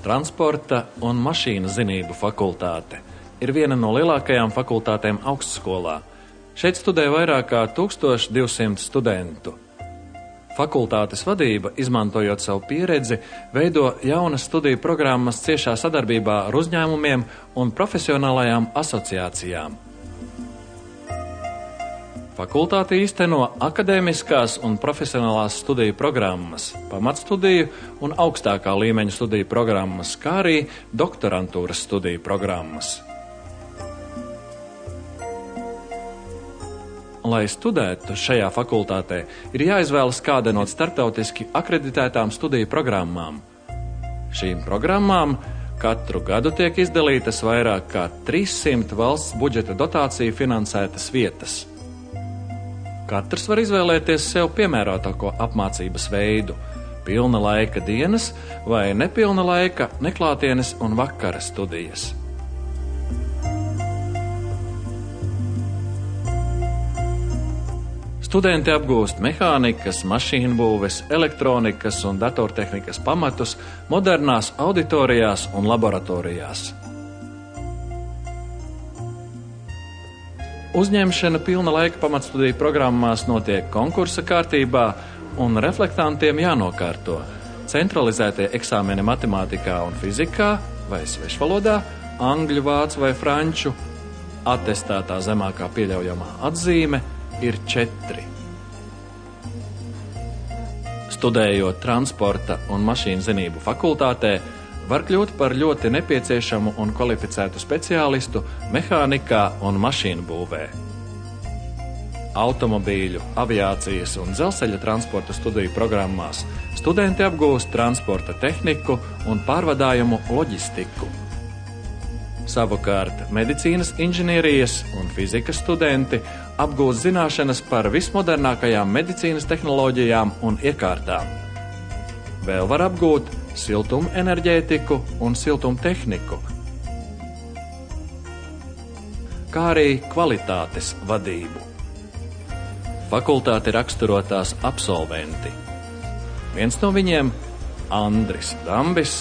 Transporta un mašīnu zinību fakultāte ir viena no lielākajām fakultātēm augstskolā. Šeit studē vairāk kā 1200 studentu. Fakultātes vadība, izmantojot savu pieredzi, veido jaunas studiju programmas ciešā sadarbībā ar uzņēmumiem un profesionālajām asociācijām. Fakultāte īsteno akadēmiskās un profesionālās studiju programmas, pamatstudiju un augstākā līmeņa studiju programmas, kā arī doktorantūras studiju programmas. Lai studētu šajā fakultātē, ir jāizvēlas kāda no starptautiski akreditētām studiju programmām. Šīm programmām katru gadu tiek izdalītas vairāk kā 300 valsts budžeta dotāciju finansētas vietas. Katrs var izvēlēties sev piemērotāko apmācības veidu – pilna laika dienas vai nepilna laika neklātienes un vakara studijas. Studenti apgūst mehānikas, mašīnbūves, elektronikas un datortehnikas pamatus modernās auditorijās un laboratorijās. Uzņemšana pilna laika pamatstudiju programmās notiek konkursa kārtībā un reflektantiem jānokārto centralizētie eksāmeni matemātikā un fizikā vai svešvalodā, angļu, vācu vai franču. Atestētā zemākā pieļaujamā atzīme ir 4. Studējot transporta un mašīnu zinību fakultātē, var kļūt par ļoti nepieciešamu un kvalificētu speciālistu mehānikā un mašīnu būvē. Automobīļu, aviācijas un dzelzceļa transporta studiju programmās studenti apgūst transporta tehniku un pārvadājumu loģistiku. Savukārt medicīnas inženierijas un fizikas studenti apgūst zināšanas par vismodernākajām medicīnas tehnoloģijām un iekārtām. Vēl var apgūt siltumenerģētiku un siltumtehniku, kā arī kvalitātes vadību. Fakultāti raksturotās absolventi. Viens no viņiem – Andris Dambis,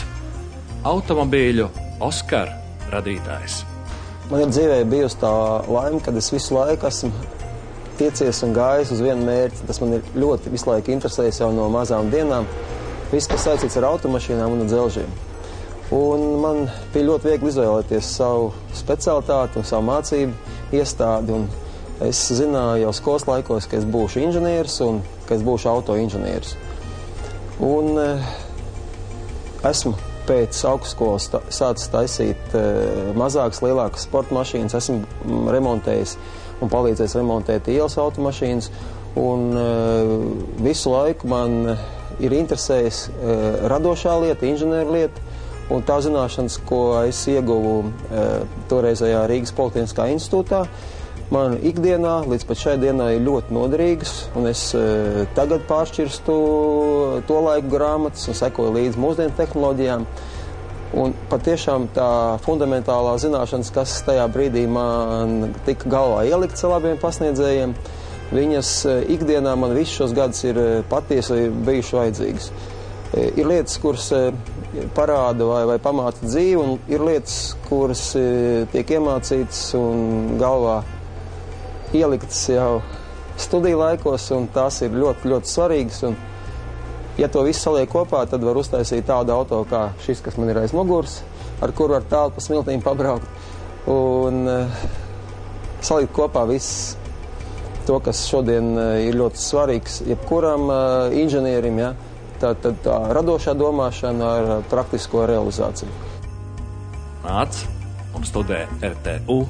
automobīļu Oskar radītājs. Man ir dzīvē bijusi tā laime, kad es visu laiku esmu tiecies un gājis uz vienu mērķi. Tas man ir ļoti visu laiku interesējis jau no mazām dienām. Viss, kas saistīts ar automašīnām un dzelžiem. Un man bija ļoti viegli izvēlēties savu specialitāti un savu mācību iestādi. Un es zināju jau skolas laikos, ka es būšu inženieris un ka es būšu autoinženieris. Un esmu pēc augstskolas sācis taisīt mazākas, lielākas sporta mašīnas. Esmu remontējis un palīdzējis remontēt ielas automašīnas. Un visu laiku man ir interesējis radošā lieta, inženieru lieta, un tā zināšanas, ko es ieguvu toreizējā Rīgas Politehniskā institūtā, man ikdienā līdz pat šai dienai ir ļoti noderīgas, un es tagad pāršķirstu to laiku grāmatas un sekoju līdz mūsdienu tehnoloģijām. Un patiešām tā fundamentālā zināšanas, kas tajā brīdī man tika galvā ielikt ar labiem pasniedzējiem, viņas ikdienā man visus šos gadus ir patiesi bijuši vajadzīgas. Ir lietas, kuras parāda vai pamāca dzīvi, un ir lietas, kuras tiek iemācītas un galvā ieliktas jau studiju laikos, un tās ir ļoti, ļoti svarīgas. Un, ja to visu saliek kopā, tad var uztaisīt tādu auto kā šis, kas man ir aiz muguras, ar kuru var tālu pa smiltīm pabraukt, un salikt kopā viss to, kas šodien ir ļoti svarīgs jebkuram inženierim, ja? Tā radošā domāšana ar praktisko realizāciju. Nāc un studē RTU